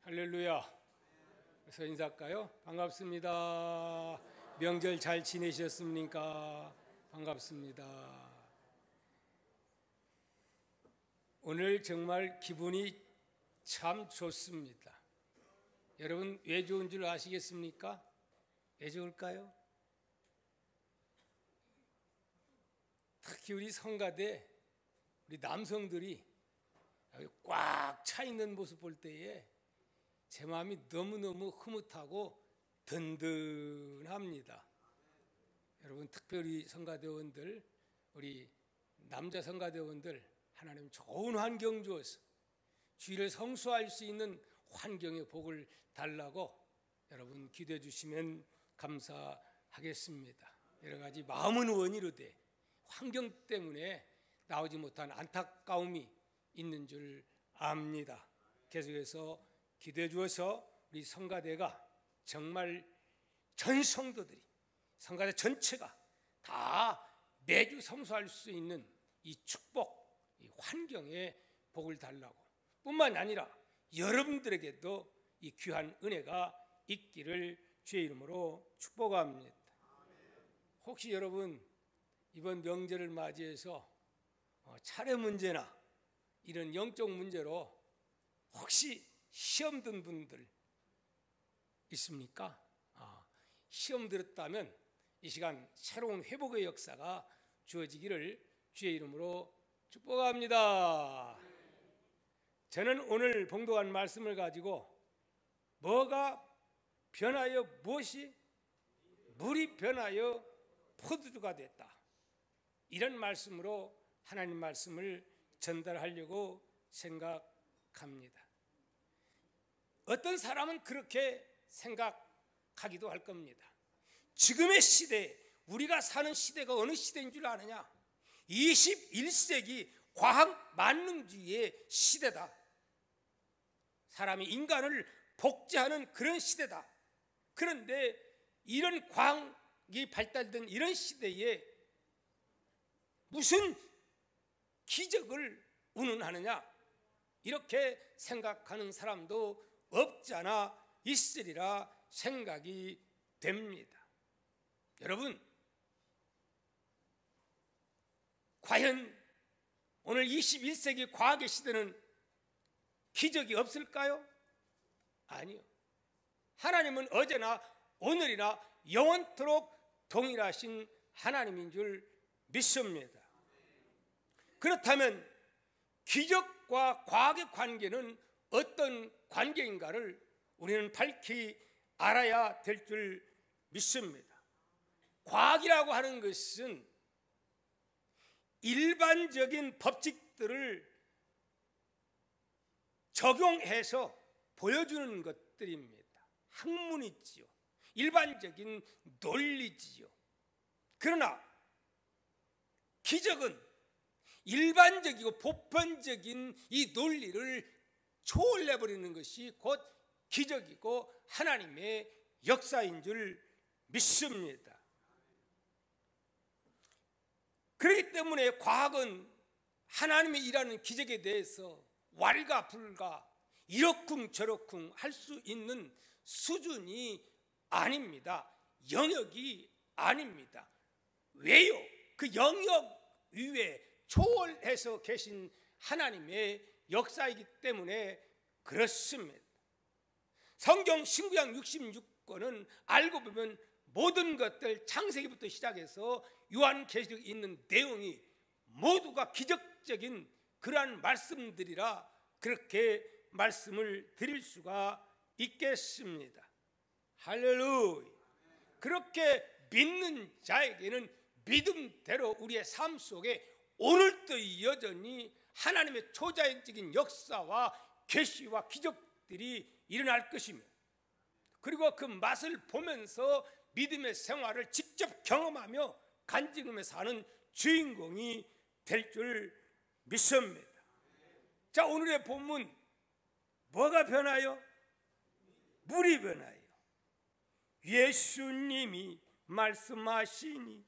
할렐루야. 그래서 인사할까요? 반갑습니다. 명절 잘 지내셨습니까? 반갑습니다. 오늘 정말 기분이 참 좋습니다. 여러분 왜 좋은 줄 아시겠습니까? 왜 좋을까요? 특히 우리 성가대 우리 남성들이 꽉 차 있는 모습 볼 때에 제 마음이 너무너무 흐뭇하고 든든합니다. 여러분 특별히 성가대원들, 우리 남자 성가대원들 하나님 좋은 환경 주어서 주일을 성수할 수 있는 환경의 복을 달라고 여러분 기도해 주시면 감사하겠습니다. 여러 가지 마음은 원이로되 환경 때문에 나오지 못한 안타까움이 있는 줄 압니다. 계속해서 기도해 주어서 우리 성가대가 정말 전 성도들이 성가대 전체가 다 매주 성수할 수 있는 이 축복, 이 환경에 복을 달라고 뿐만 아니라 여러분들에게도 이 귀한 은혜가 있기를 주의 이름으로 축복합니다. 혹시 여러분 이번 명절을 맞이해서 차례 문제나 이런 영적 문제로 혹시 시험 든 분들 있습니까? 시험 들었다면 이 시간 새로운 회복의 역사가 주어지기를 주의 이름으로 축복합니다. 저는 오늘 봉독한 말씀을 가지고 뭐가 변하여 무엇이 물이 변하여 포도주가 됐다, 이런 말씀으로 하나님 말씀을 전달하려고 생각합니다. 어떤 사람은 그렇게 생각하기도 할 겁니다. 지금의 시대, 우리가 사는 시대가 어느 시대인 줄 아느냐? 21세기 과학 만능주의의 시대다. 사람이 인간을 복제하는 그런 시대다. 그런데 이런 과학이 발달된 이런 시대에 무슨 기적을 운운하느냐? 이렇게 생각하는 사람도 없지 않아 있으리라 생각이 됩니다. 여러분, 과연 오늘 21세기 과학의 시대는 기적이 없을까요? 아니요. 하나님은 어제나 오늘이나 영원토록 동일하신 하나님인 줄 믿습니다. 그렇다면 기적과 과학의 관계는 어떤 관계인가를 우리는 밝히 알아야 될 줄 믿습니다. 과학이라고 하는 것은 일반적인 법칙들을 적용해서 보여주는 것들입니다. 학문이지요. 일반적인 논리지요. 그러나 기적은 일반적이고 보편적인 이 논리를 초월해버리는 것이 곧 기적이고 하나님의 역사인 줄 믿습니다. 그렇기 때문에 과학은 하나님의 일하는 기적에 대해서 왈가불가 이러쿵저러쿵 할 수 있는 수준이 아닙니다. 영역이 아닙니다. 왜요? 그 영역 위에 초월해서 계신 하나님의 역사이기 때문에 그렇습니다. 성경 신구약 66권은 알고 보면 모든 것들 창세기부터 시작해서 요한계시록에 있는 내용이 모두가 기적적인 그러한 말씀들이라 그렇게 말씀을 드릴 수가 있겠습니다. 할렐루야. 그렇게 믿는 자에게는 믿음대로 우리의 삶 속에 오늘도 여전히 하나님의 초자연적인 역사와 계시와 기적들이 일어날 것이며, 그리고 그 맛을 보면서 믿음의 생활을 직접 경험하며 간증하며 사는 주인공이 될 줄 믿습니다. 자, 오늘의 본문 뭐가 변하여? 물이 변하여. 예수님이 말씀하시니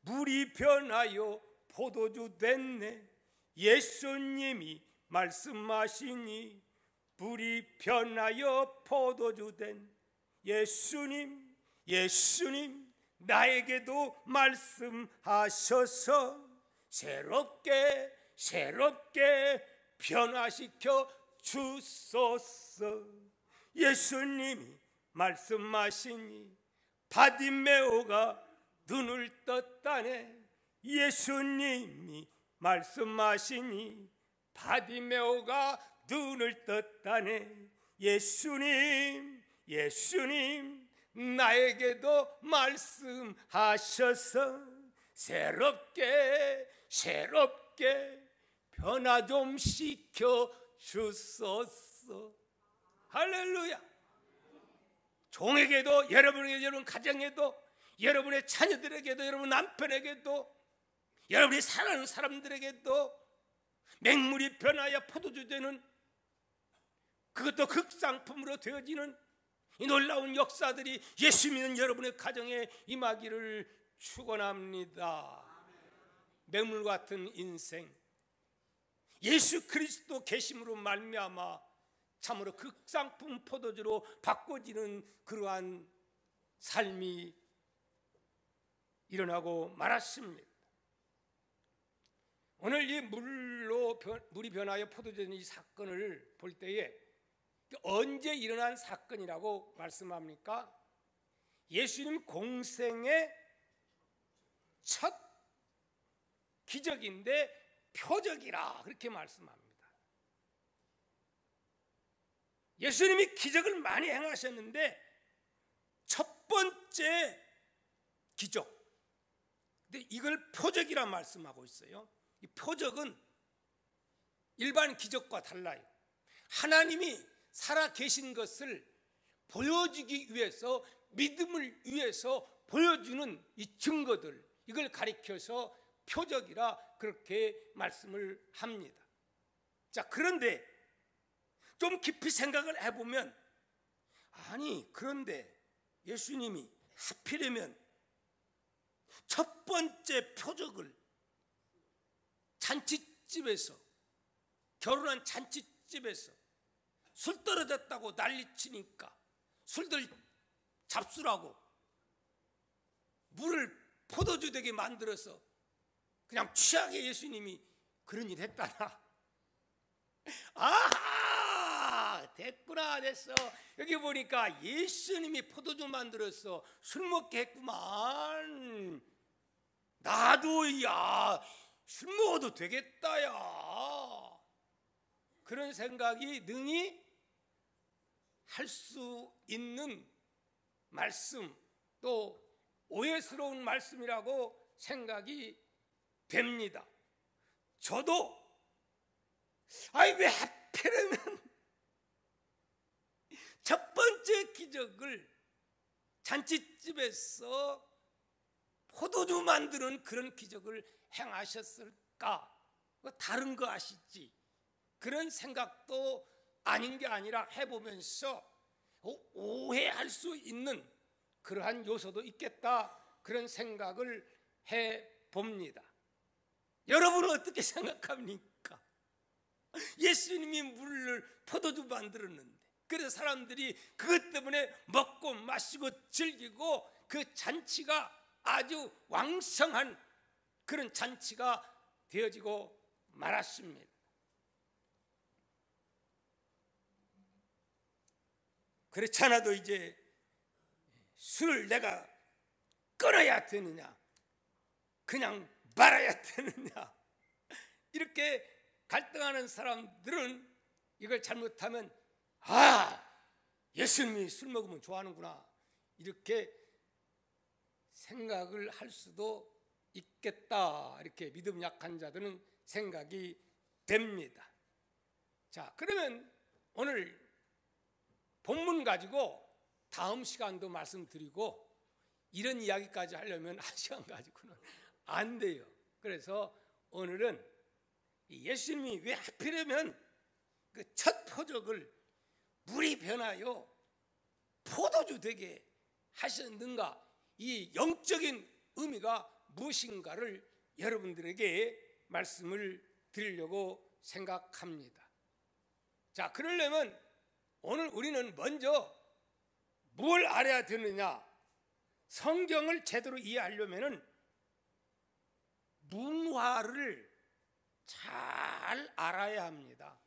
물이 변하여 포도주 됐네. 예수님이 말씀하시니 물이 변하여 포도주 된 예수님, 예수님, 나에게도 말씀하셔서 새롭게 변화시켜 주소서. 예수님이 말씀하시니 바디메오가 눈을 떴다네. 예수님이 말씀하시니 바디메오가 눈을 떴다네. 예수님, 예수님, 나에게도 말씀하셔서 새롭게 변화 좀 시켜 주소서. 할렐루야. 종에게도, 여러분에게도, 여러분 가정에도, 여러분의 자녀들에게도, 여러분 남편에게도, 여러분이 사랑하는 사람들에게도 맹물이 변하여 포도주 되는, 그것도 극상품으로 되어지는 이 놀라운 역사들이 예수 믿는 여러분의 가정에 임하기를 축원합니다. 맹물 같은 인생, 예수 그리스도 계심으로 말미암아 참으로 극상품 포도주로 바꿔지는 그러한 삶이 일어나고 말았습니다. 오늘 이 물이 변하여 포도주된 이 사건을 볼 때에 언제 일어난 사건이라고 말씀합니까? 예수님 공생의 첫 기적인데 표적이라 그렇게 말씀합니다. 예수님이 기적을 많이 행하셨는데 첫 번째 기적, 근데 이걸 표적이라 말씀하고 있어요. 이 표적은 일반 기적과 달라요. 하나님이 살아 계신 것을 보여주기 위해서, 믿음을 위해서 보여주는 이 증거들, 이걸 가리켜서 표적이라 그렇게 말씀을 합니다. 자, 그런데 좀 깊이 생각을 해보면, 아니 그런데 예수님이 하필이면 첫 번째 표적을 잔치집에서, 결혼한 잔치집에서 술 떨어졌다고 난리치니까 술들 잡수라고 물을 포도주 되게 만들어서 그냥 취하게 예수님이 그런 일 했다나? 아하, 됐구나, 됐어. 여기 보니까 예수님이 포도주 만들어서 술 먹게 했구만. 나도 술 먹어도 되겠다. 그런 생각이 능히 할 수 있는 말씀, 또 오해스러운 말씀이라고 생각이 됩니다. 저도 왜 하필이면 첫 번째 기적을 잔치집에서 포도주 만드는 그런 기적을 행하셨을까? 다른 거 아시지? 그런 생각도 아닌 게 아니라 해보면서 오해할 수 있는 그러한 요소도 있겠다, 그런 생각을 해봅니다. 여러분은 어떻게 생각합니까? 예수님이 물을 포도주 만들었는데, 그래서 사람들이 그것 때문에 먹고 마시고 즐기고 그 잔치가 아주 왕성한 그런 잔치가 되어지고 말았습니다. 그렇지 않아도 이제 술을 내가 끊어야 되느냐, 그냥 말아야 되느냐, 이렇게 갈등하는 사람들은 이걸 잘못하면 예수님이 술 먹으면 좋아하는구나, 이렇게 생각을 할 수도 있겠다, 이렇게 믿음 약한 자들은 생각이 됩니다. 자, 그러면 오늘 본문 가지고 다음 시간도 말씀드리고, 이런 이야기까지 하려면 한 시간 가지고는 안 돼요. 그래서 오늘은 예수님이 왜 하필이면 그 첫 표적을 물이 변하여 포도주 되게 하셨는가, 이 영적인 의미가 무엇인가를 여러분들에게 말씀을 드리려고 생각합니다. 자, 그러려면 오늘 우리는 먼저 뭘 알아야 되느냐? 성경을 제대로 이해하려면은 문화를 잘 알아야 합니다.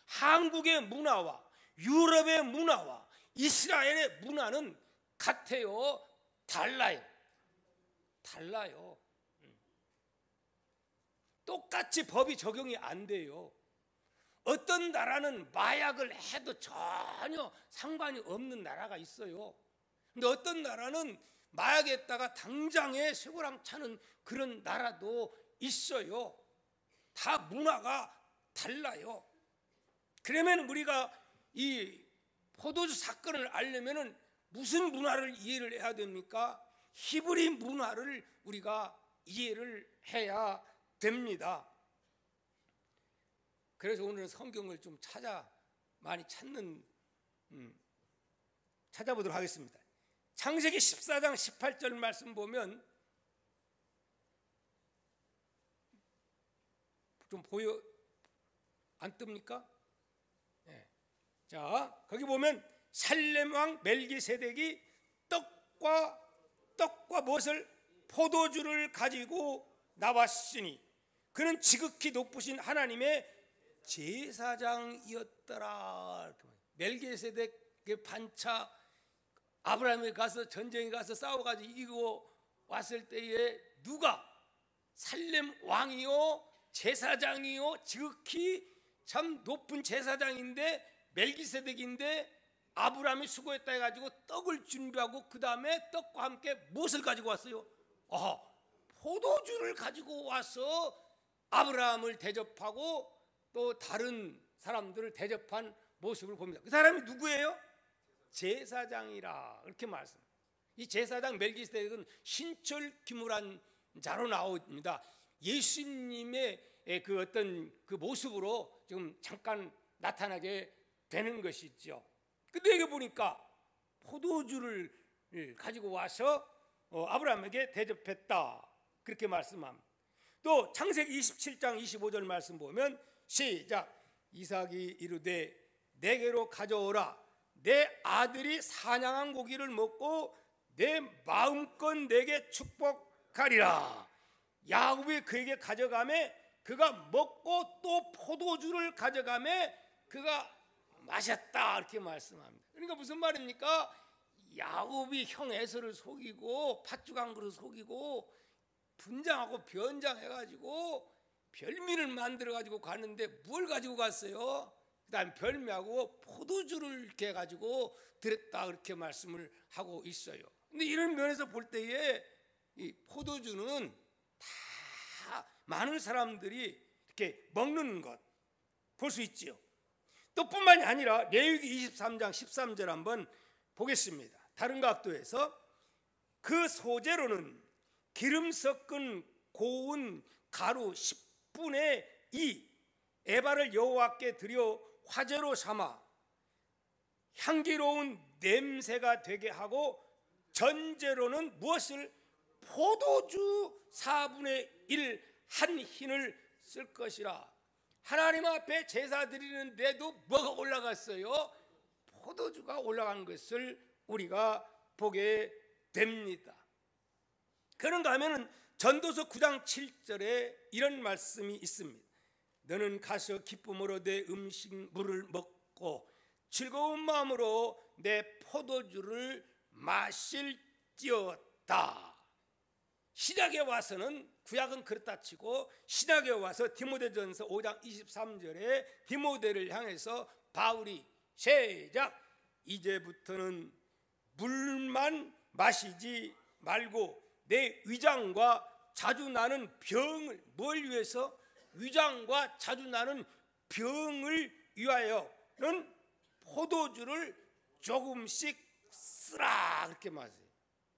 한국의 문화와 유럽의 문화와 이스라엘의 문화는 같아요? 달라요? 달라요. 똑같이 법이 적용이 안 돼요. 어떤 나라는 마약을 해도 전혀 상관이 없는 나라가 있어요. 근데 어떤 나라는 마약에다가 당장에 쇠고랑 차는 그런 나라도 있어요. 다 문화가 달라요. 그러면 우리가 이 포도주 사건을 알려면 무슨 문화를 이해를 해야 됩니까? 히브리 문화를 우리가 이해를 해야 됩니다. 그래서 오늘은 성경을 좀 많이 찾아보도록 하겠습니다. 창세기 14장 18절 말씀 보면 좀 안 뜹니까? 네. 자, 거기 보면 살렘 왕 멜기세덱이 떡과 무엇을? 포도주를 가지고 나왔으니 그는 지극히 높으신 하나님의 제사장이었더라. 멜기세덱의 반차 아브라함이 가서 전쟁에 가서 싸워가지고 이기고 왔을 때에 누가? 살렘 왕이요 제사장이요 지극히 참 높은 제사장인데 멜기세덱인데 아브라함이 수고했다 해가지고 떡을 준비하고 그 다음에 떡과 함께 무엇을 가지고 왔어요? 포도주를 가지고 와서 아브라함을 대접하고 또 다른 사람들을 대접한 모습을 봅니다. 그 사람이 누구예요? 제사장이라 이렇게 말씀. 이 제사장 멜기세덱은 신철기물한 자로 나옵니다. 예수님의 그 어떤 그 모습으로 지금 잠깐 나타나게 되는 것이죠. 근데 여기 보니까 포도주를 가지고 와서 아브라함에게 대접했다 그렇게 말씀합니다. 또 창세기 27장 25절 말씀 보면 시작. 이삭이 이르되 내게로 가져오라. 내 아들이 사냥한 고기를 먹고 내 마음껏 내게 축복하리라. 야곱이 그에게 가져가매 그가 먹고 또 포도주를 가져가매 그가 마셨다 이렇게 말씀합니다. 그러니까 무슨 말입니까? 야곱이 형 에서를 속이고 팥죽한 그릇 속이고 분장하고 변장해가지고 별미를 만들어가지고 갔는데 뭘 가지고 갔어요? 그 다음 별미하고 포도주를 이렇게 가지고 드렸다 그렇게 말씀을 하고 있어요. 근데 이런 면에서 볼 때에 이 포도주는 다 많은 사람들이 이렇게 먹는 것 볼 수 있지요. 또 뿐만이 아니라 레위기 23장 13절 한번 보겠습니다. 다른 각도에서 그 소재로는 기름 섞은 고운 가루 10분의 2 에바를 여호와께 드려 화제로 삼아 향기로운 냄새가 되게 하고 전제로는 무엇을? 포도주 4분의 1 한 흰을 쓸 것이라. 하나님 앞에 제사 드리는데도 뭐가 올라갔어요? 포도주가 올라간 것을 우리가 보게 됩니다. 그런가 하면 전도서 9장 7절에 이런 말씀이 있습니다. 너는 가서 기쁨으로 내 음식물을 먹고 즐거운 마음으로 내 포도주를 마실지어다. 신약에 와서는 구약은 그렇다 치고 신약에 와서 디모데전서 5장 23절에 디모데를 향해서 바울이 시작. 이제부터는 물만 마시지 말고 내 위장과 자주 나는 병을 뭘 위해서? 위장과 자주 나는 병을 위하여는 포도주를 조금씩 쓰라 그렇게 말해요.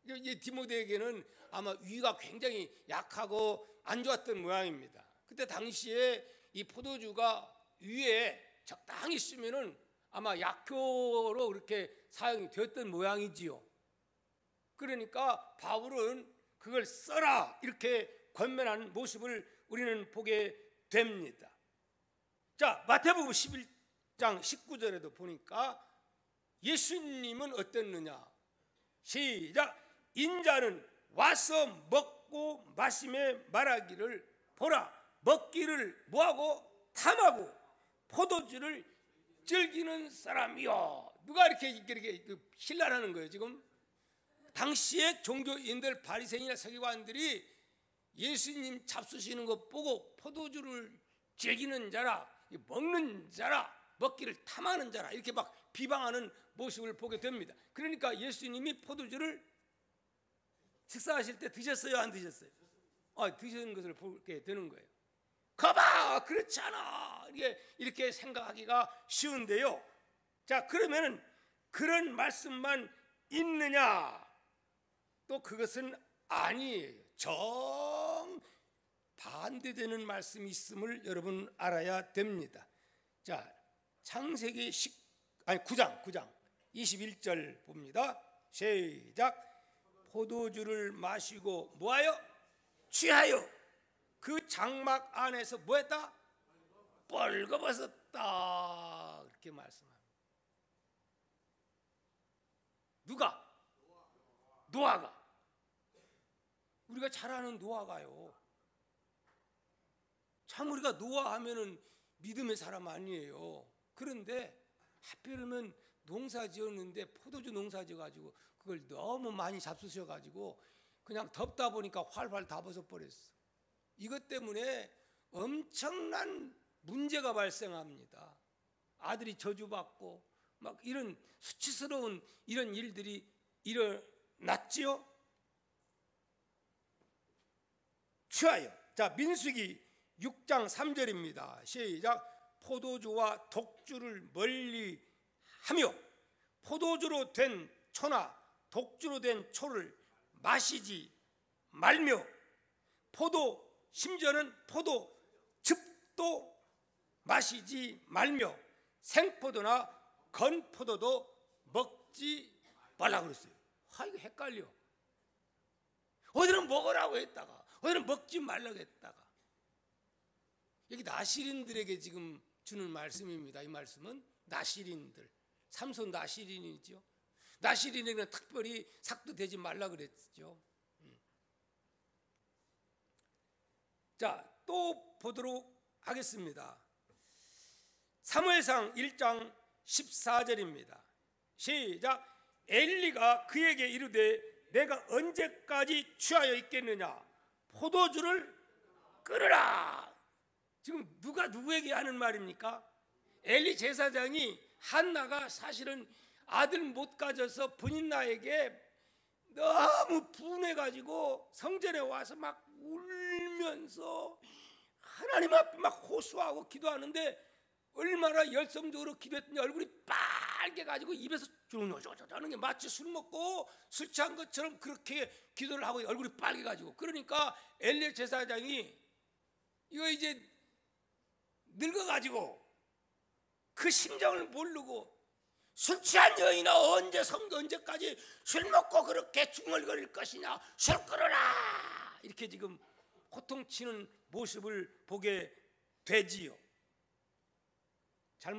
이 디모데에게는 아마 위가 굉장히 약하고 안 좋았던 모양입니다. 그때 당시에 이 포도주가 위에 적당히 쓰면은 아마 약효로 그렇게 사용이 되었던 모양이지요. 그러니까 바울은 그걸 써라 이렇게 권면하는 모습을 우리는 보게 됩니다. 자, 마태복음 11장 19절에도 보니까 예수님은 어땠느냐? 시작. 인자는 와서 먹고 마시며 말하기를 보라, 먹기를 뭐하고 탐하고 포도주를 즐기는 사람이요. 누가 이렇게 신랄하는 거예요 지금? 당시의 종교인들, 바리새인이나 서기관들이 예수님 잡수시는 거 보고 포도주를 즐기는 자라, 먹는 자라, 먹기를 탐하는 자라, 이렇게 막 비방하는 모습을 보게 됩니다. 그러니까 예수님이 포도주를 식사하실 때 드셨어요, 안 드셨어요? 드시는 것을 보게 되는 거예요. 거봐, 그렇지 않아, 이렇게 생각하기가 쉬운데요. 자, 그러면은 그런 말씀만 있느냐? 또 그것은 아니에요. 정 반대되는 말씀이 있음을 여러분 알아야 됩니다. 자, 창세기 9장 21절 봅니다. 시작. 포도주를 마시고 뭐하여? 취하여 그 장막 안에서 뭐했다? 벌거벗었다. 그렇게 말씀합니다. 누가? 노아가. 우리가 잘 아는 노아가요. 참 우리가 노아 하면은 믿음의 사람 아니에요. 그런데 하필이면 농사 지었는데 포도주 농사 지어가지고 그걸 너무 많이 잡수셔가지고 그냥 덥다 보니까 활활 다 벗어버렸어. 이것 때문에 엄청난 문제가 발생합니다. 아들이 저주받고 막 이런 수치스러운 이런 일들이 일어났지요. 취하여. 자, 민수기 6장 3절입니다. 시작. 포도주와 독주를 멀리 하며 포도주로 된 초나 독주로 된 초를 마시지 말며 심지어는 포도즙도 마시지 말며 생포도나 건포도도 먹지 말라고 그랬어요. 이거 헷갈려. 어디는 먹으라고 했다가 어디는 먹지 말라고 했다가. 여기 나실인들에게 지금 주는 말씀입니다. 이 말씀은 나실인들, 삼손 나실인이죠. 나실인에게는 특별히 삭도되지 말라 그랬죠. 자, 또 보도록 하겠습니다. 사무엘상 1장 14절입니다. 시작. 엘리가 그에게 이르되 내가 언제까지 취하여 있겠느냐? 포도주를 끊으라. 지금 누가 누구에게 하는 말입니까? 엘리 제사장이 한나가 사실은 아들 못 가져서 분인나에게 너무 분해가지고 성전에 와서 막 울면서 하나님 앞에 막 호소하고 기도하는데 얼마나 열성적으로 기도했더니 얼굴이 빨개가지고 입에서 저는 게 마치 술 먹고 술 취한 것처럼 그렇게 기도를 하고 얼굴이 빨개가지고. 그러니까 엘리 제사장이 이거 이제 늙어가지고 그 심정을 모르고 술 취한 여인아 언제까지 술 먹고 그렇게 중얼거릴 것이냐, 술 끊어라, 이렇게 지금 호통치는 모습을 보게 되지요.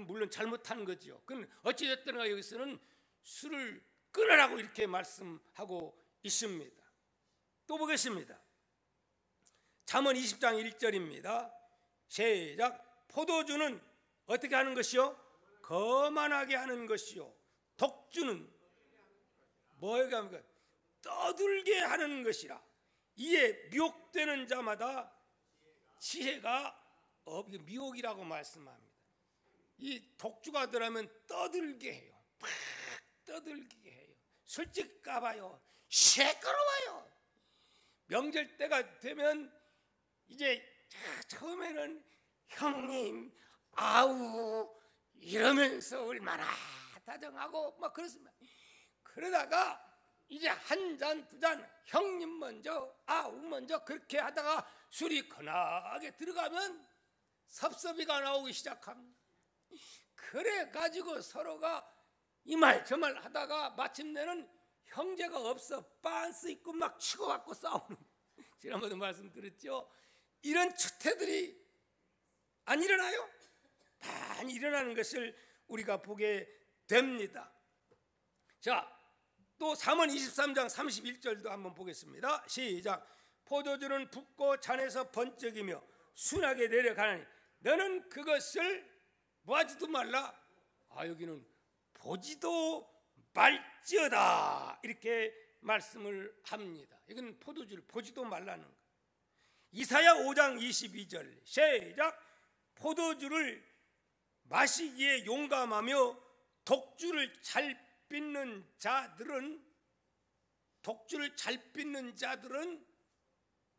물론 잘못한 거죠. 그건 어찌됐든 여기서는 술을 끊으라고 이렇게 말씀하고 있습니다. 또 보겠습니다. 잠언 20장 1절입니다. 시작. 포도주는 어떻게 하는 것이요? 거만하게 하는 것이요. 독주는 뭐에게 합니까? 떠들게 하는 것이라. 이에 미혹되는 자마다 지혜가 미혹이라고 말씀합니다. 이 독주가 들어가면 떠들게 해요. 막 떠들게 해요. 술집 가봐요. 시끄러워요. 명절 때가 되면 이제 처음에는 형님 아우 이러면서 얼마나 다정하고 막 그렇습니다. 그러다가 이제 한 잔, 두 잔, 형님 먼저, 아우 먼저 그렇게 하다가 술이 거나하게 들어가면 섭섭이가 나오기 시작합니다. 그래가지고 서로가 이 말 저 말 하다가 마침내는 형제가 없어 빤스 입고 막 치고받고 싸우는, 지난번에 말씀드렸죠. 이런 추태들이 안 일어나요? 많이 일어나는 것을 우리가 보게 됩니다. 자, 또 잠언 23장 31절도 한번 보겠습니다. 시작. 포도주는 붓고 잔에서 번쩍이며 순하게 내려가나니 너는 그것을 뭐하지도 말라. 여기는 보지도 말지어다 이렇게 말씀을 합니다. 이건 포도주를 보지도 말라는 거. 이사야 5장 22절 시작. 포도주를 마시기에 용감하며 독주를 잘 빚는 자들은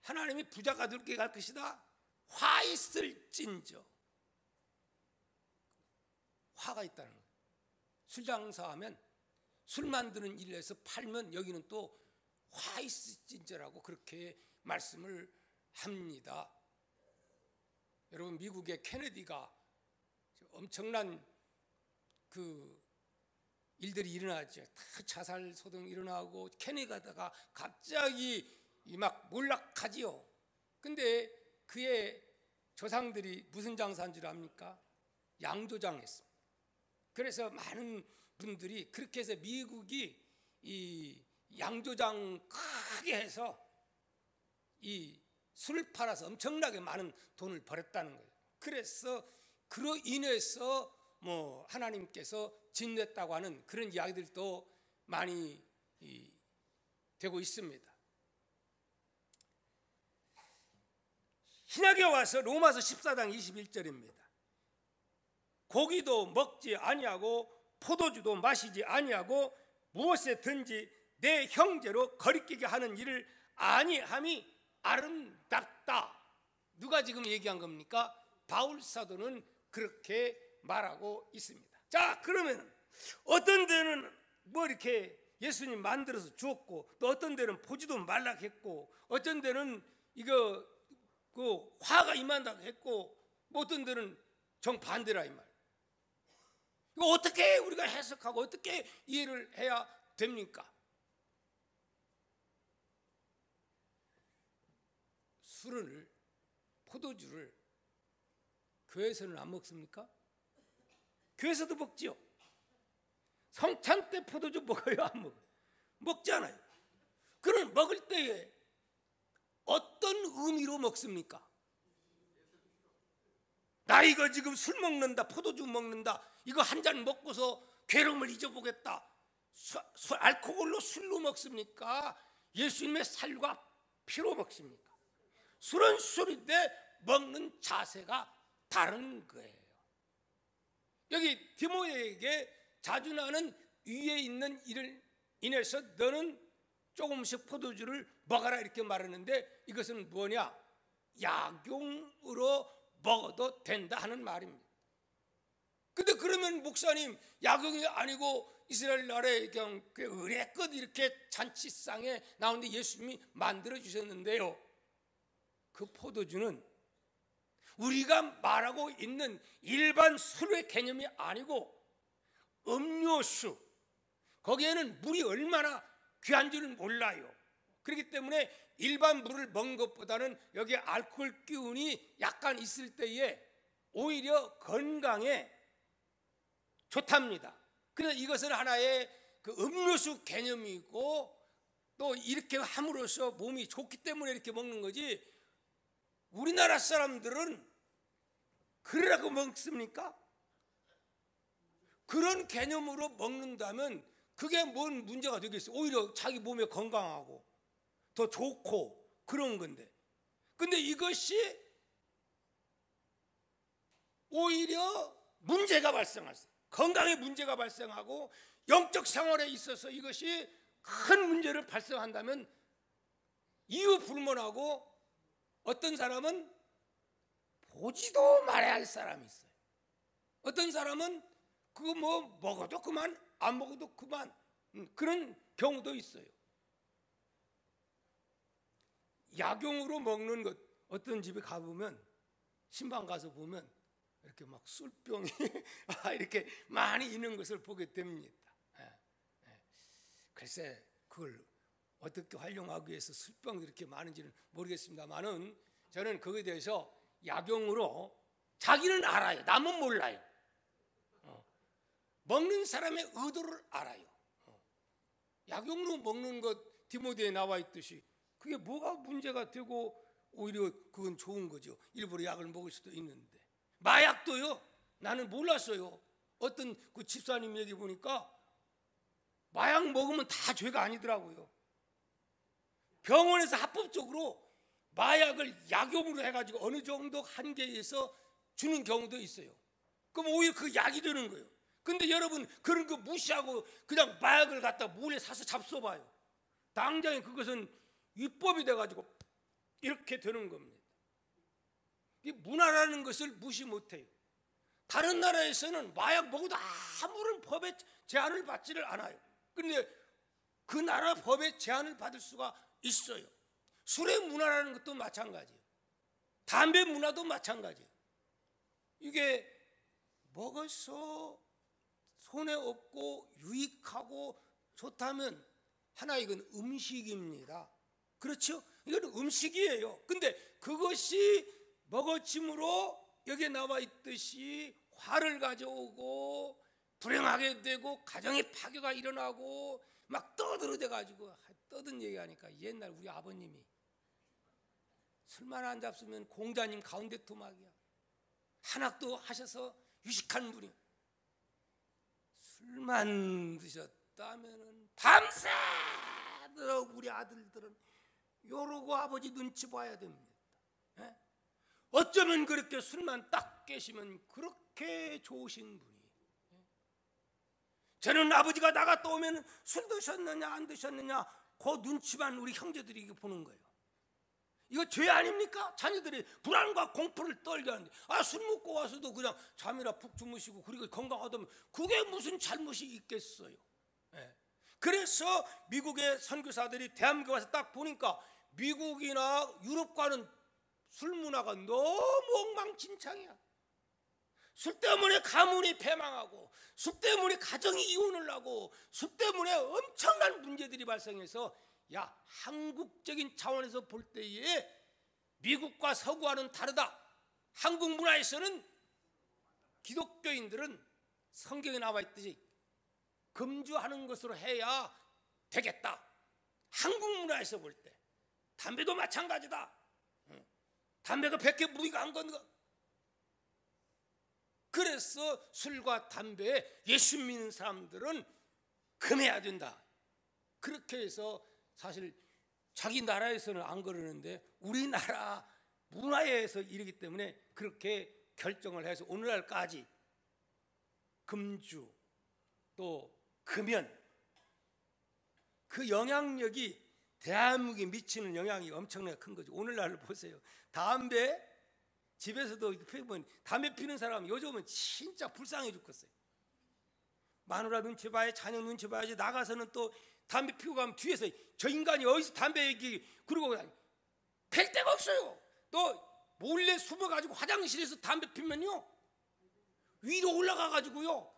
하나님이 부자가 되게 갈 것이다. 화 있을진저. 화가 있다는 거예요. 술 장사하면 술 만드는 일에서 팔면 여기는 또 화 있을진저라고 그렇게 말씀을 합니다. 여러분, 미국의 케네디가 엄청난 그 일들이 일어나죠. 다 자살 소동 일어나고 케네디가 갑자기 막 몰락하지요. 근데 그의 조상들이 무슨 장사한 줄 압니까? 양조장했습니다. 그래서 많은 분들이 그렇게 해서 미국이 이 양조장 크게 해서 이 술을 팔아서 엄청나게 많은 돈을 벌었다는 거예요. 그래서 그로 인해서 뭐 하나님께서 진노했다고 하는 그런 이야기들도 많이 되고 있습니다. 신약에 와서 로마서 14장 21절입니다. 고기도 먹지 아니하고 포도주도 마시지 아니하고 무엇에든지 내 형제로 거리끼게 하는 일을 아니함이 아름답다. 누가 지금 얘기한 겁니까? 바울 사도는 그렇게 말하고 있습니다. 자, 그러면 어떤 데는 뭐 이렇게 예수님 만들어서 주었고, 또 어떤 데는 보지도 말라 했고, 어떤 데는 이거 그 화가 임한다고 했고, 뭐 어떤 데는 정반대라 이 말. 이거 어떻게 우리가 해석하고 어떻게 이해를 해야 됩니까? 술을, 포도주를 교회에서는 안 먹습니까? 교회에서도 먹지요. 성찬 때 포도주 먹어요, 안 먹어요? 먹잖아요. 그럼 먹을 때에 어떤 의미로 먹습니까? 나 이거 지금 술 먹는다, 포도주 먹는다, 이거 한 잔 먹고서 괴로움을 잊어보겠다. 알코올로 술로 먹습니까? 예수님의 살과 피로 먹습니까? 술은 술인데 먹는 자세가 다른 거예요. 여기 디모데에게 자주 나는 위에 있는 일을 인해서 너는 조금씩 포도주를 먹어라 이렇게 말하는데, 이것은 뭐냐? 약용으로 먹어도 된다 하는 말입니다. 근데 그러면 목사님, 약용이 아니고 이스라엘 나라에 그냥 의례껏 이렇게 잔치상에 나오는데 예수님이 만들어 주셨는데요, 그 포도주는 우리가 말하고 있는 일반 술의 개념이 아니고 음료수, 거기에는 물이 얼마나 귀한 줄은 몰라요. 그렇기 때문에 일반 물을 먹는 것보다는 여기에 알코올 기운이 약간 있을 때에 오히려 건강에 좋답니다. 그래서 이것은 하나의 그 음료수 개념이고, 또 이렇게 함으로써 몸이 좋기 때문에 이렇게 먹는 거지, 우리나라 사람들은 그러라고 먹습니까? 그런 개념으로 먹는다면 그게 뭔 문제가 되겠어요? 오히려 자기 몸에 건강하고 더 좋고 그런 건데, 근데 이것이 오히려 문제가 발생할 수, 건강에 문제가 발생하고 영적 생활에 있어서 이것이 큰 문제를 발생한다면 이유 불문하고 어떤 사람은 보지도 말아야 할 사람이 있어요. 어떤 사람은 그거 뭐 먹어도 그만, 안 먹어도 그만, 그런 경우도 있어요. 약용으로 먹는 것, 어떤 집에 가보면, 신방 가서 보면 이렇게 막 술병이 이렇게 많이 있는 것을 보게 됩니다. 글쎄 그걸 어떻게 활용하기 위해서 술병이 이렇게 많은지는 모르겠습니다만은, 저는 그거에 대해서 약용으로, 자기는 알아요, 남은 몰라요. 먹는 사람의 의도를 알아요. 약용으로 먹는 것 디모데에 나와 있듯이 그게 뭐가 문제가 되고 오히려 그건 좋은 거죠. 일부러 약을 먹을 수도 있는데. 마약도요. 나는 몰랐어요. 어떤 그 집사님 얘기 보니까 마약 먹으면 다 죄가 아니더라고요. 병원에서 합법적으로 마약을 약용으로 해가지고 어느 정도 한계에서 주는 경우도 있어요. 그럼 오히려 그 약이 되는 거예요. 근데 여러분 그런 거 무시하고 그냥 마약을 갖다 몰래 사서 잡숴봐요. 당장에 그것은 위법이 돼가지고 이렇게 되는 겁니다. 이 문화라는 것을 무시 못해요. 다른 나라에서는 마약 먹어도 아무런 법의 제한을 받지를 않아요. 그런데 그 나라 법의 제한을 받을 수가 있어요. 술의 문화라는 것도 마찬가지예요. 담배 문화도 마찬가지예요. 이게 먹어서 손에 없고 유익하고 좋다면 하나 이건 음식입니다. 그렇죠? 이건 음식이에요. 근데 그것이 먹어짐으로 여기에 나와 있듯이 화를 가져오고 불행하게 되고 가정의 파괴가 일어나고 막 떠들어대 가지고 떠든 얘기하니까 옛날 우리 아버님이 술만 안 잡수면 공자님 가운데 토막이야. 한학도 하셔서 유식한 분이 술만 드셨다면은 밤새도록 우리 아들들은 요러고 아버지 눈치 봐야 됩니다. 예? 어쩌면 그렇게 술만 딱 깨시면 그렇게 좋으신 분이. 저는 아버지가 나갔다 오면 술 드셨느냐 안 드셨느냐 그 눈치만 우리 형제들이 보는 거예요. 이거 죄 아닙니까? 자녀들이 불안과 공포를 떨게 하는데 술 먹고 와서도 그냥 잠이나 푹 주무시고 그리고 건강하다면 그게 무슨 잘못이 있겠어요. 예. 그래서 미국의 선교사들이 대한민국에 와서 딱 보니까 미국이나 유럽과는 술 문화가 너무 엉망진창이야. 술 때문에 가문이 패망하고 술 때문에 가정이 이혼을 하고 술 때문에 엄청난 문제들이 발생해서 한국적인 차원에서 볼 때에 미국과 서구와는 다르다. 한국 문화에서는 기독교인들은 성경에 나와 있듯이 금주하는 것으로 해야 되겠다. 한국 문화에서 볼 때 담배도 마찬가지다. 담배가 100개 무리가 한 건가? 그래서 술과 담배에 예수 믿는 사람들은 금해야 된다. 그렇게 해서 사실 자기 나라에서는 안 그러는데 우리나라 문화에서 이르기 때문에 그렇게 결정을 해서 오늘날까지 금주 또 금연 그 영향력이 대한민국에 미치는 영향이 엄청나게 큰 거죠. 오늘날을 보세요. 담배 집에서도 피우면 담배 피는 사람 요즘은 진짜 불쌍해 죽겠어요. 마누라 눈치 봐야 자녀 눈치 봐야지 나가서는 또 담배 피우고 가면 뒤에서 저 인간이 어디서 담배 얘기 그러고 팰 데가 없어요. 또 몰래 숨어가지고 화장실에서 담배 피면요 위로 올라가가지고요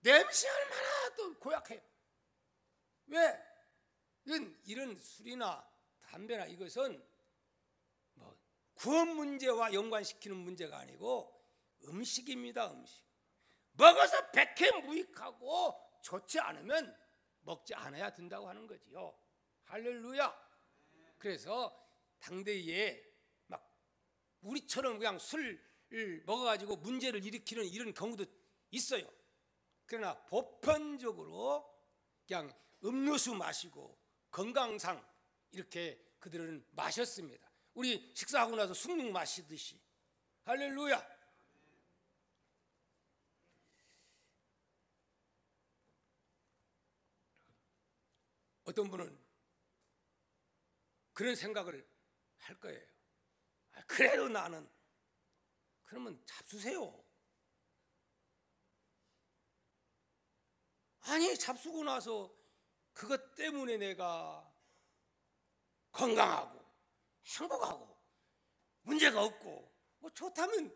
냄새 얼마나 또 고약해요. 왜? 이런 술이나 담배나 이것은 뭐 구원 문제와 연관시키는 문제가 아니고 음식입니다. 음식. 먹어서 백해무익하고 좋지 않으면 먹지 않아야 된다고 하는 거지요. 할렐루야. 그래서 당대에 막 우리처럼 그냥 술을 먹어가지고 문제를 일으키는 이런 경우도 있어요. 그러나 보편적으로 그냥 음료수 마시고 건강상 이렇게 그들은 마셨습니다. 우리 식사하고 나서 숭늉 마시듯이. 할렐루야. 어떤 분은 그런 생각을 할 거예요. 그래도 나는 그러면 잡수세요. 아니 잡수고 나서 그것 때문에 내가 건강하고 행복하고 문제가 없고 뭐 좋다면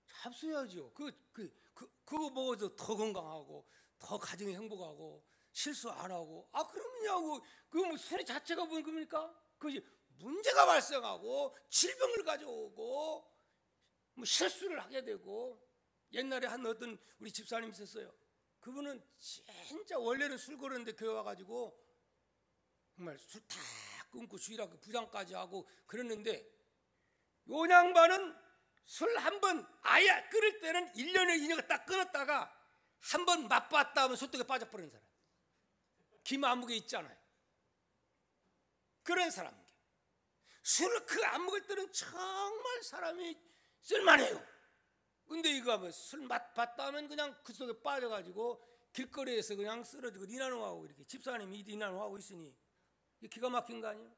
잡숴야죠. 그거 먹어서 더 건강하고 더 가정이 행복하고 실수 안 하고 그러면냐고 뭐 술이 자체가 뭔 겁니까? 그것이 문제가 발생하고 질병을 가져오고 뭐 실수를 하게 되고 옛날에 한 어떤 우리 집사님 있었어요. 그분은 진짜 원래는 술 거르는데 교회 와가지고 정말 술 다 끊고 주일하고 부장까지 하고 그랬는데, 요 양반은 술 한 번 아예 끊을 때는 1년에 2년을 딱 끊었다가 한 번 맛봤다 하면 소떡에 빠져버리는 사람. 김 아무개 있잖아요. 그런 사람. 술을 그 안 먹을 때는 정말 사람이 쓸만해요. 근데 이거 하면 술 맛봤다 하면 그냥 그 속에 빠져가지고 길거리에서 그냥 쓰러지고 니나노하고 이렇게 집사님이 니나노하고 있으니 이게 기가 막힌 거 아니에요?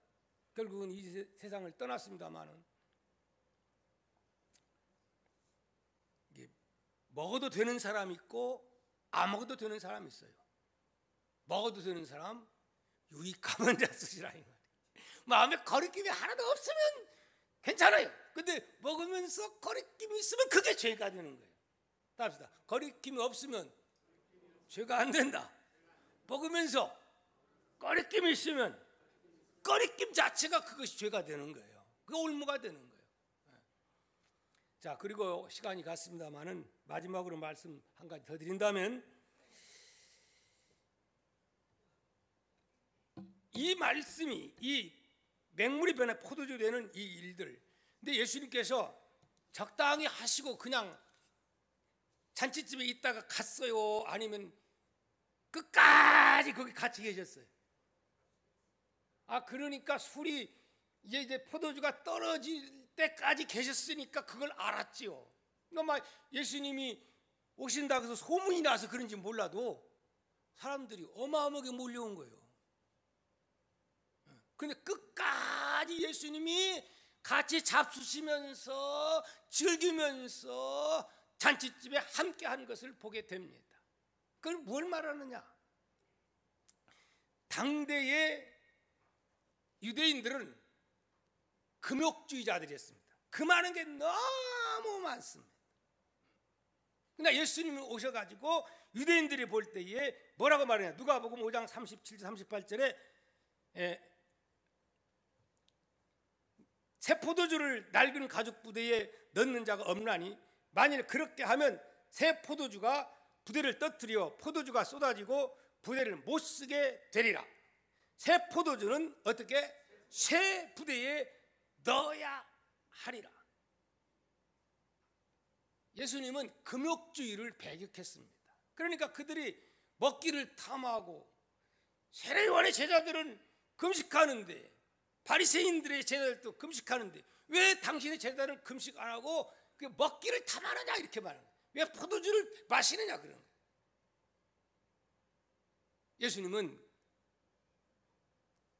결국은 이 세상을 떠났습니다만은, 이게 먹어도 되는 사람이 있고 안 먹어도 되는 사람이 있어요. 먹어도 되는 사람 유익하면 자 쓰시라 이 말이에요. 마음에 거리낌이 하나도 없으면 괜찮아요. 근데 먹으면서 거리낌이 있으면 그게 죄가 되는 거예요. 답시다. 거리낌이 없으면 죄가 안 된다. 먹으면서 거리낌이 있으면 거리낌 자체가 그것이 죄가 되는 거예요. 그게 올무가 되는 거예요. 자, 그리고 시간이 갔습니다만은 마지막으로 말씀 한 가지 더 드린다면, 이 말씀이 이 맹물이 변해 포도주 되는 이 일들, 근데 예수님께서 적당히 하시고 그냥 잔치집에 있다가 갔어요? 아니면 끝까지 거기 같이 계셨어요? 그러니까 술이 이제 포도주가 떨어질 때까지 계셨으니까 그걸 알았지요. 그러니까 예수님이 오신다고 해서 소문이 나서 그런지 몰라도 사람들이 어마어마하게 몰려온 거예요. 근데 끝까지 예수님이 같이 잡수시면서 즐기면서 잔치집에 함께 한 것을 보게 됩니다. 그건 뭘 말하느냐? 당대의 유대인들은 금욕주의자들이었습니다. 금하는 게 너무 많습니다. 그러나 예수님이 오셔가지고 유대인들이 볼 때에 뭐라고 말하냐? 누가복음 5장 37절 38절에 새 포도주를 낡은 가죽 부대에 넣는 자가 없나니 만일 그렇게 하면 새 포도주가 부대를 떠뜨려 포도주가 쏟아지고 부대를 못 쓰게 되리라. 새 포도주는 어떻게? 새 부대에 넣어야 하리라. 예수님은 금욕주의를 배격했습니다. 그러니까 그들이 먹기를 탐하고, 세례요한의 제자들은 금식하는데, 바리새인들의 제자들도 금식하는데 왜 당신의 제자들은 금식 안 하고 먹기를 탐하느냐 이렇게 말하는 거예요. 왜 포도주를 마시느냐 그런 거예요. 예수님은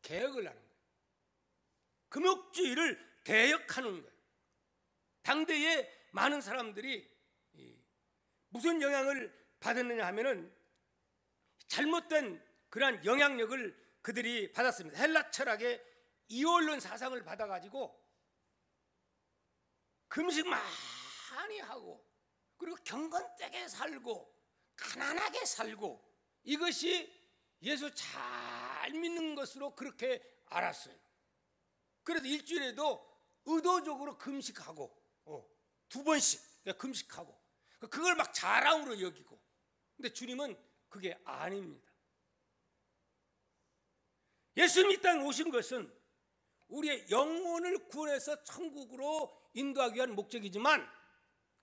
개혁을 하는 거예요. 금욕주의를 개혁하는 거예요. 당대에 많은 사람들이 무슨 영향을 받았느냐 하면은 잘못된 그러한 영향력을 그들이 받았습니다. 헬라 철학의 이원론 사상을 받아가지고 금식 많이 하고, 그리고 경건되게 살고 가난하게 살고, 이것이 예수 잘 믿는 것으로 그렇게 알았어요. 그래서 일주일에도 의도적으로 금식하고 2번씩 금식하고 그걸 막 자랑으로 여기고, 근데 주님은 그게 아닙니다. 예수님이 이 땅에 오신 것은 우리의 영혼을 구원해서 천국으로 인도하기 위한 목적이지만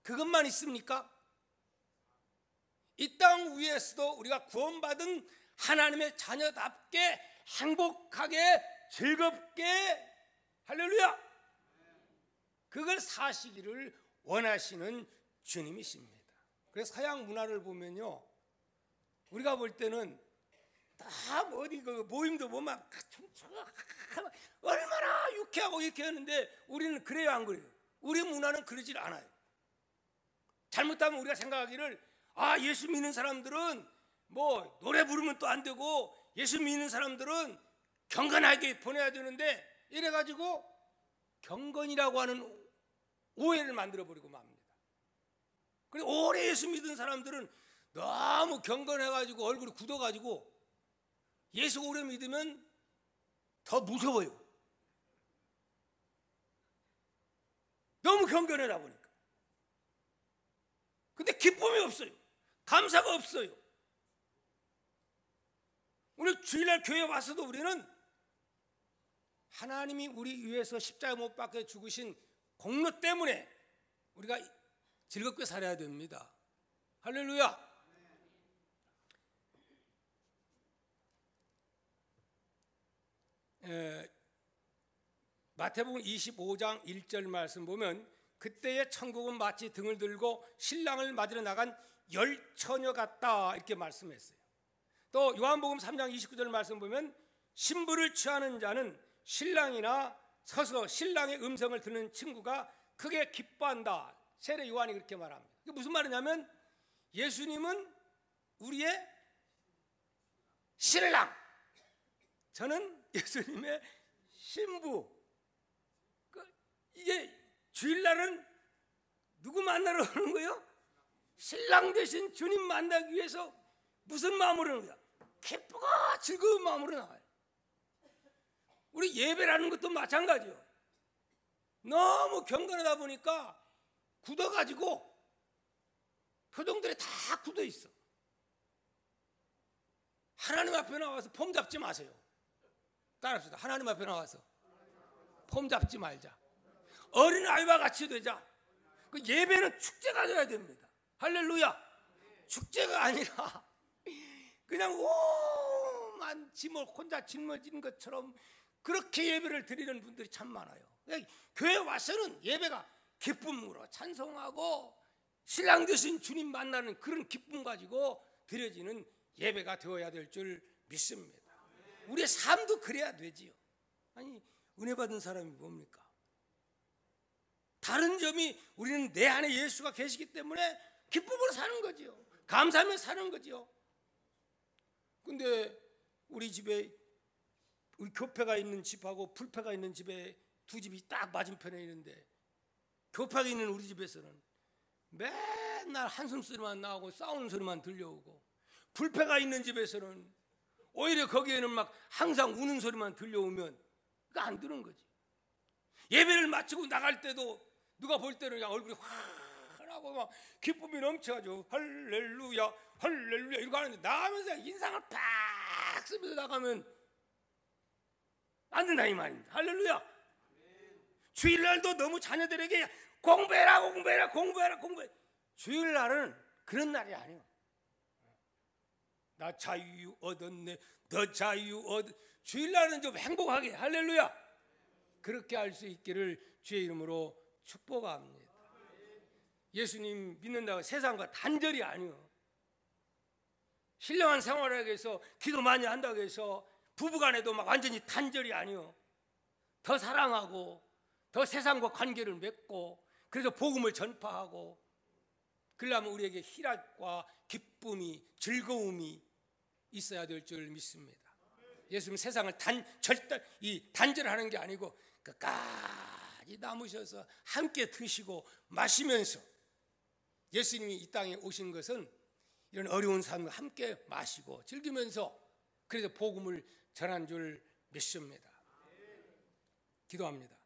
그것만 있습니까? 이 땅 위에서도 우리가 구원받은 하나님의 자녀답게 행복하게 즐겁게, 할렐루야, 그걸 사시기를 원하시는 주님이십니다. 그래서 서양 문화를 보면요, 우리가 볼 때는 다 어디 그 모임도 보면 얼마나 유쾌하고 이렇게 하는데 우리는 그래요 안 그래요? 우리 문화는 그러질 않아요. 잘못하면 우리가 생각하기를 예수 믿는 사람들은 뭐 노래 부르면 또 안 되고 예수 믿는 사람들은 경건하게 보내야 되는데, 이래가지고 경건이라고 하는 오해를 만들어버리고 맙니다. 그리고 오래 예수 믿은 사람들은 너무 경건해가지고 얼굴이 굳어가지고 예수 오래 믿으면 더 무서워요. 너무 경건하다 보니까. 근데 기쁨이 없어요. 감사가 없어요. 그 주일날 교회 와서도 우리는 하나님이 우리 위해서 십자가 못 박혀 죽으신 공로 때문에 우리가 즐겁게 살아야 됩니다. 할렐루야. 마태복음 25장 1절 말씀 보면 그때의 천국은 마치 등을 들고 신랑을 맞으러 나간 열 처녀 같다 이렇게 말씀했어요. 또 요한복음 3장 29절 말씀 보면 신부를 취하는 자는 신랑이나 서서 신랑의 음성을 듣는 친구가 크게 기뻐한다. 세례 요한이 그렇게 말합니다. 이게 무슨 말이냐면 예수님은 우리의 신랑, 저는 예수님의 신부. 이게 주일날은 누구 만나러 오는 거예요? 신랑 되신 주님 만나기 위해서 무슨 마음으로 오는 거야? 기쁘고 즐거운 마음으로 나와요. 우리 예배라는 것도 마찬가지요. 너무 경건하다 보니까 굳어가지고 표정들이 다 굳어 있어. 하나님 앞에 나와서 폼 잡지 마세요. 따라합시다. 하나님 앞에 나와서 폼 잡지 말자. 어린아이와 같이 되자. 그 예배는 축제가 돼야 됩니다. 할렐루야. 축제가 아니라 그냥 오만 짐을 혼자 짊어진 것처럼 그렇게 예배를 드리는 분들이 참 많아요. 교회 와서는 예배가 기쁨으로 찬송하고 신랑 되신 주님 만나는 그런 기쁨 가지고 드려지는 예배가 되어야 될 줄 믿습니다. 우리의 삶도 그래야 되지요. 아니 은혜 받은 사람이 뭡니까? 다른 점이 우리는 내 안에 예수가 계시기 때문에 기쁨으로 사는 거지요. 감사하며 사는 거지요. 근데 우리 집에 우리 교패가 있는 집하고 불패가 있는 집에 두 집이 딱 맞은편에 있는데 교패가 있는 우리 집에서는 맨날 한숨 소리만 나오고 싸우는 소리만 들려오고 불패가 있는 집에서는 오히려 거기에는 막 항상 우는 소리만 들려오면 그거 안 들은 거지. 예배를 마치고 나갈 때도 누가 볼 때는 그냥 얼굴이 환하고 막 기쁨이 넘쳐가지고 할렐루야 할렐루야 이러고 하는데 나가면서 인상을 팍 쓰면서 나가면 안 된다 이 말입니다. 할렐루야. 주일날도 너무 자녀들에게 공부해라 공부해라 공부해라 공부해. 주일날은 그런 날이 아니에요. 나 자유 얻었네 너 자유 얻. 주일날은 좀 행복하게 할렐루야 그렇게 할 수 있기를 주의 이름으로 축복합니다. 예수님 믿는다고 세상과 단절이 아니요. 신령한 생활을 하기 위해서 기도 많이 한다고 해서 부부간에도 막 완전히 단절이 아니요. 더 사랑하고 더 세상과 관계를 맺고 그래서 복음을 전파하고 그러려면 우리에게 희락과 기쁨이 즐거움이 있어야 될 줄 믿습니다. 예수님 세상을 단절하는 게 아니고 끝까지 남으셔서 함께 드시고 마시면서 예수님이 이 땅에 오신 것은 이런 어려운 삶을 함께 마시고 즐기면서 그래서 복음을 전한 줄 믿습니다. 기도합니다.